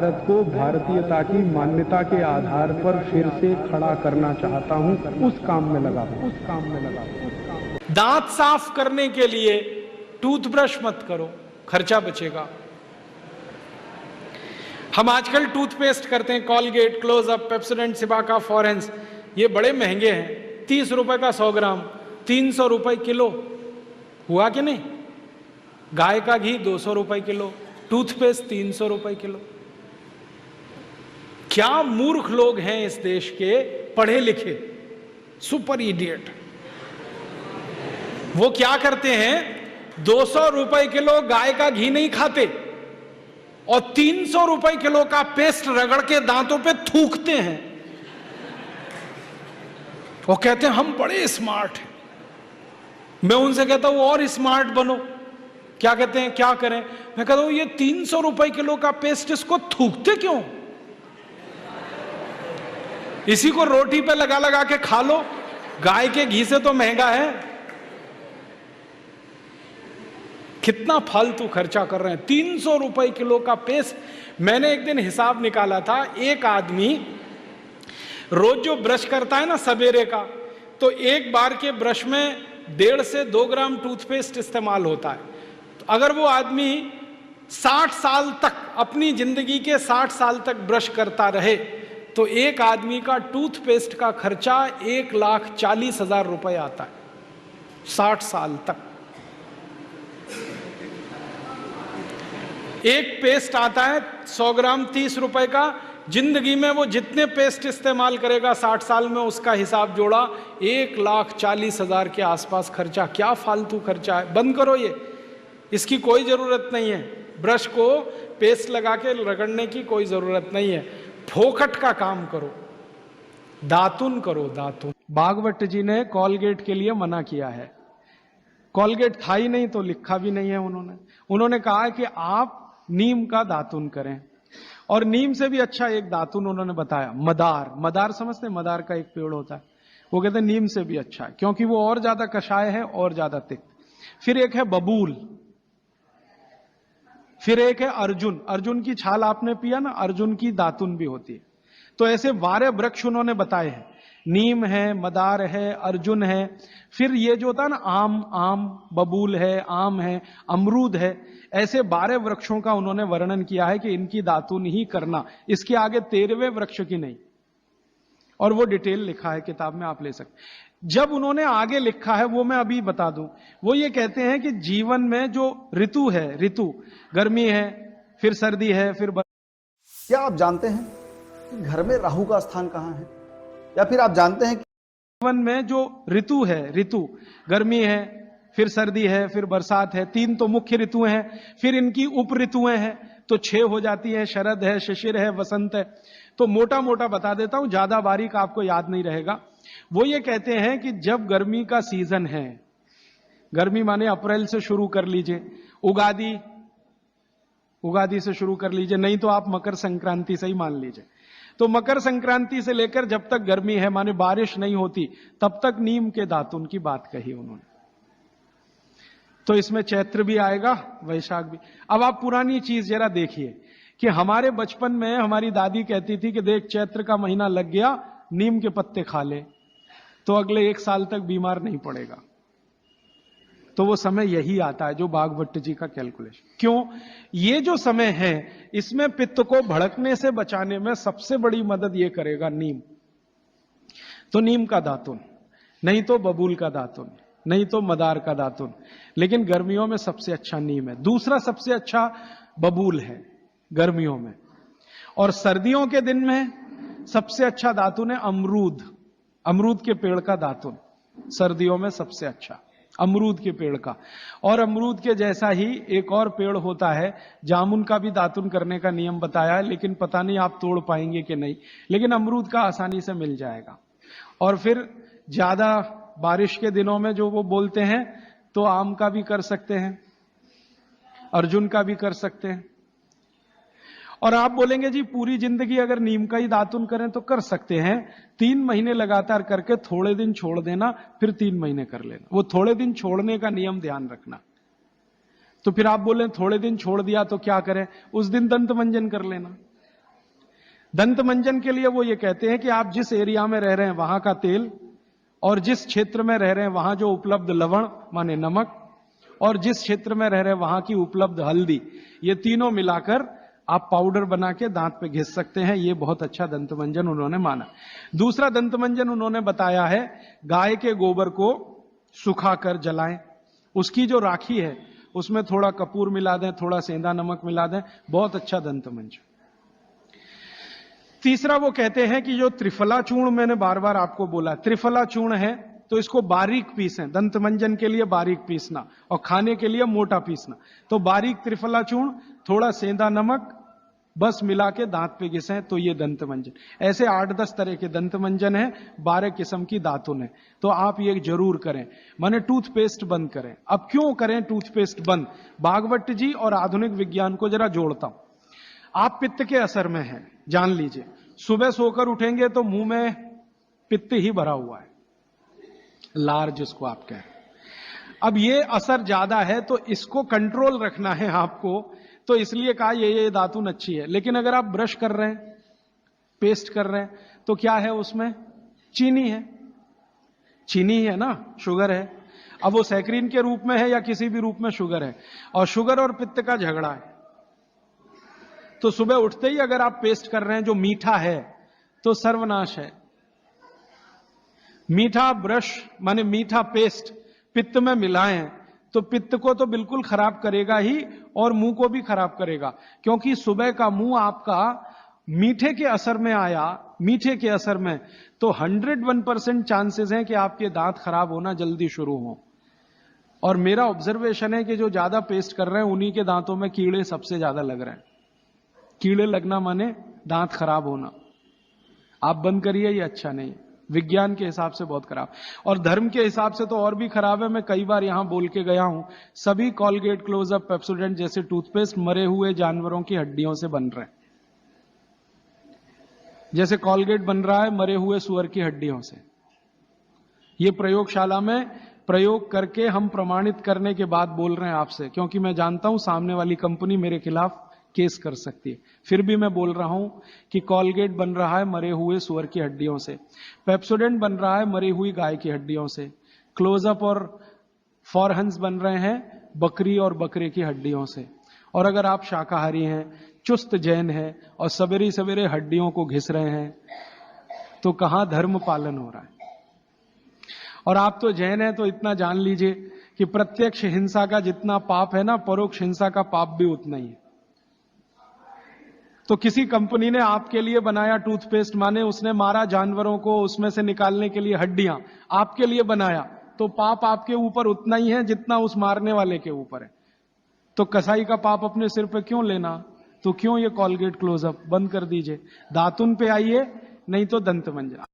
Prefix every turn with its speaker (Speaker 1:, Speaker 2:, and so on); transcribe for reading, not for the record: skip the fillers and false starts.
Speaker 1: भारत को भारतीयता की मान्यता के आधार पर फिर से खड़ा करना चाहता हूं, उस काम में लगा हूं।
Speaker 2: दांत साफ करने के लिए टूथब्रश मत करो, खर्चा बचेगा। हम आजकल टूथपेस्ट करते हैं, कॉलगेट, क्लोजअप, पेप्सोडेंट, सिबाका, फॉरेंस, ये बड़े महंगे हैं। 30 रुपए का 100 ग्राम, 300 रुपए किलो। हुआ कि नहीं? गाय का घी 200 रुपए किलो, टूथपेस्ट 300 रुपए किलो। क्या मूर्ख लोग हैं इस देश के, पढ़े लिखे सुपर इडियट। वो क्या करते हैं, 200 रुपए किलो गाय का घी नहीं खाते और 300 रुपए किलो का पेस्ट रगड़ के दांतों पे थूकते हैं। वो कहते हैं हम बड़े स्मार्ट हैं। मैं उनसे कहता हूं और स्मार्ट बनो। क्या कहते हैं, क्या करें? मैं कहता हूं ये 300 रुपए किलो का पेस्ट, इसको थूकते क्यों? इसी को रोटी पे लगा लगा के खा लो, गाय के घी से तो महंगा है। कितना फालतू खर्चा कर रहे हैं। 300 रुपए किलो का पेस्ट। मैंने एक दिन हिसाब निकाला था, एक आदमी रोज जो ब्रश करता है ना सवेरे का, तो एक बार के ब्रश में 1.5 से 2 ग्राम टूथपेस्ट इस्तेमाल होता है। तो अगर वो आदमी 60 साल तक, अपनी जिंदगी के 60 साल तक ब्रश करता रहे, तो एक आदमी का टूथपेस्ट का खर्चा 1,40,000 रुपए आता है 60 साल तक। एक पेस्ट आता है 100 ग्राम 30 रुपए का। जिंदगी में वो जितने पेस्ट इस्तेमाल करेगा 60 साल में, उसका हिसाब जोड़ा 1,40,000 के आसपास खर्चा। क्या फालतू खर्चा है, बंद करो ये, इसकी कोई जरूरत नहीं है। ब्रश को पेस्ट लगा के रगड़ने की कोई जरूरत नहीं है। फोकट का काम करो, दातुन करो, दातुन। भागवत जी ने कॉलगेट के लिए मना किया है। कॉलगेट था ही नहीं तो लिखा भी नहीं है उन्होंने कहा है कि आप नीम का दातुन करें। और नीम से भी अच्छा एक दातुन उन्होंने बताया, मदार। मदार समझते हैं, मदार का एक पेड़ होता है, वो कहते हैं नीम से भी अच्छा है क्योंकि वो और ज्यादा कषाय है और ज्यादा तिक्त। फिर एक है बबूल, फिर एक है अर्जुन। अर्जुन की छाल आपने पिया ना, अर्जुन की दातुन भी होती है। तो ऐसे 12 वृक्ष उन्होंने बताए हैं। नीम है, मदार है, अर्जुन है, फिर ये जो होता है ना आम, बबूल है, आम है, अमरूद है। ऐसे 12 वृक्षों का उन्होंने वर्णन किया है कि इनकी दातुन ही करना, इसके आगे 13वें वृक्ष की नहीं। और वो डिटेल लिखा है किताब में, आप ले सकते। जब उन्होंने आगे लिखा है वो मैं अभी बता दूं। वो ये कहते हैं कि जीवन में जो ऋतु है, ऋतु गर्मी है, फिर सर्दी है, फिर
Speaker 3: क्या आप जानते हैं कि घर में राहु का स्थान कहां है? या फिर आप जानते हैं कि
Speaker 1: जीवन में जो ऋतु है, ऋतु गर्मी है, फिर सर्दी है, फिर बरसात है। 3 तो मुख्य ऋतुएं हैं, फिर इनकी उप ऋतुएं हैं, तो 6 हो जाती है। शरद है, शिशिर है, वसंत है। तो मोटा मोटा बता देता हूं, ज्यादा बारीक आपको याद नहीं रहेगा। वो ये कहते हैं कि जब गर्मी का सीजन है, गर्मी माने अप्रैल से शुरू कर लीजिए, उगादी से शुरू कर लीजिए, नहीं तो आप मकर संक्रांति से ही मान लीजिए। तो मकर संक्रांति से लेकर जब तक गर्मी है, माने बारिश नहीं होती, तब तक नीम के दातुन की बात कही उन्होंने। तो इसमें चैत्र भी आएगा, वैशाख भी। अब आप पुरानी चीज जरा देखिए कि हमारे बचपन में हमारी दादी कहती थी कि देख चैत्र का महीना लग गया, नीम के पत्ते खा ले तो अगले 1 साल तक बीमार नहीं पड़ेगा। तो वो समय यही आता है जो भागवत जी का कैलकुलेशन। क्यों? ये जो समय है, इसमें पित्त को भड़कने से बचाने में सबसे बड़ी मदद ये करेगा नीम। तो नीम का दातुन, नहीं तो बबूल का दातुन, नहीं तो मदार का दातुन। लेकिन गर्मियों में सबसे अच्छा नीम है। दूसरा सबसे अच्छा बबूल है गर्मियों में। और सर्दियों के दिन में सबसे अच्छा दातुन है अमरूद। अमरूद के पेड़ का दातुन सर्दियों में सबसे अच्छा, अमरूद के पेड़ का। और अमरूद के जैसा ही एक और पेड़ होता है, जामुन का भी दातुन करने का नियम बताया है, लेकिन पता नहीं आप तोड़ पाएंगे कि नहीं। लेकिन अमरूद का आसानी से मिल जाएगा। और फिर ज्यादा बारिश के दिनों में जो वो बोलते हैं, तो आम का भी कर सकते हैं, अर्जुन का भी कर सकते हैं। और आप बोलेंगे जी पूरी जिंदगी अगर नीम का ही दातुन करें तो कर सकते हैं। 3 महीने लगातार करके थोड़े दिन छोड़ देना, फिर 3 महीने कर लेना। वो थोड़े दिन छोड़ने का नियम ध्यान रखना। तो फिर आप बोले थोड़े दिन छोड़ दिया तो क्या करें? उस दिन दंत मंजन कर लेना। दंत मंजन के लिए वो ये कहते हैं कि आप जिस एरिया में रह रहे हैं वहां का तेल, और जिस क्षेत्र में रह रहे हैं वहां जो उपलब्ध लवण माने नमक, और जिस क्षेत्र में रह रहे हैं वहां की उपलब्ध हल्दी, ये तीनों मिलाकर आप पाउडर बना के दांत पे घिस सकते हैं। ये बहुत अच्छा दंत मंजन उन्होंने माना। दूसरा दंत मंजन उन्होंने बताया है गाय के गोबर को सुखाकर जलाएं, उसकी जो राखी है उसमें थोड़ा कपूर मिला दें, थोड़ा सेंधा नमक मिला दें, बहुत अच्छा दंत मंजन। तीसरा वो कहते हैं कि जो त्रिफला चूर्ण मैंने बार बार आपको बोला, त्रिफला चूर्ण है तो इसको बारीक पीसें, दंत मंजन के लिए बारीक पीसना और खाने के लिए मोटा पीसना। तो बारीक त्रिफला चूर्ण, थोड़ा सेंधा नमक, बस मिला के दांत पे घिसें तो ये दंत मंजन। ऐसे 8-10 तरह के दंत मंजन है, 12 किस्म की दातुन है। तो आप ये जरूर करें। माने टूथपेस्ट बंद करें। अब क्यों करें टूथपेस्ट बंद? भागवत जी और आधुनिक विज्ञान को जरा जोड़ता हूं। आप पित्त के असर में हैं, जान लीजिए। सुबह सोकर उठेंगे तो मुंह में पित्त ही भरा हुआ है, लार जिसको आप कह रहे हैं। अब ये असर ज्यादा है तो इसको कंट्रोल रखना है आपको, तो इसलिए कहा ये दातुन अच्छी है। लेकिन अगर आप ब्रश कर रहे हैं, पेस्ट कर रहे हैं, तो क्या है उसमें? चीनी है, चीनी है ना, शुगर है। अब वो सैकरीन के रूप में है या किसी भी रूप में शुगर है, और शुगर और पित्त का झगड़ा है। तो सुबह उठते ही अगर आप पेस्ट कर रहे हैं जो मीठा है तो सर्वनाश है। मीठा ब्रश माने मीठा पेस्ट पित्त में मिलाएं तो पित्त को तो बिल्कुल खराब करेगा ही, और मुंह को भी खराब करेगा। क्योंकि सुबह का मुंह आपका मीठे के असर में आया, मीठे के असर में, तो 101% चांसेस हैं कि आपके दांत खराब होना जल्दी शुरू हो। और मेरा ऑब्जर्वेशन है कि जो ज्यादा पेस्ट कर रहे हैं उन्हीं के दांतों में कीड़े सबसे ज्यादा लग रहे हैं। कीड़े लगना माने दांत खराब होना। आप बंद करिए, ये अच्छा नहीं। विज्ञान के हिसाब से बहुत खराब, और धर्म के हिसाब से तो और भी खराब है। मैं कई बार यहां बोल के गया हूं, सभी कॉलगेट, क्लोजअप, पेप्सोडेंट जैसे टूथपेस्ट मरे हुए जानवरों की हड्डियों से बन रहे हैं। जैसे कॉलगेट बन रहा है मरे हुए सुअर की हड्डियों से। ये प्रयोगशाला में प्रयोग करके हम प्रमाणित करने के बाद बोल रहे हैं आपसे, क्योंकि मैं जानता हूं सामने वाली कंपनी मेरे खिलाफ केस कर सकती है। फिर भी मैं बोल रहा हूं कि कॉलगेट बन रहा है मरे हुए सुअर की हड्डियों से, पेप्सोडेंट बन रहा है मरी हुई गाय की हड्डियों से, क्लोजअप और फॉरहंस बन रहे हैं बकरी और बकरे की हड्डियों से। और अगर आप शाकाहारी हैं, चुस्त जैन हैं और सवेरे सवेरे हड्डियों को घिस रहे हैं, तो कहां धर्म पालन हो रहा है? और आप तो जैन हैं तो इतना जान लीजिए कि प्रत्यक्ष हिंसा का जितना पाप है ना, परोक्ष हिंसा का पाप भी उतना ही है। तो किसी कंपनी ने आपके लिए बनाया टूथपेस्ट, माने उसने मारा जानवरों को, उसमें से निकालने के लिए हड्डियां आपके लिए बनाया, तो पाप आपके ऊपर उतना ही है जितना उस मारने वाले के ऊपर है। तो कसाई का पाप अपने सिर पे क्यों लेना? तो क्यों ये कॉलगेट, क्लोजअप बंद कर दीजिए। दातुन पे आइए, नहीं तो दंत मंजन।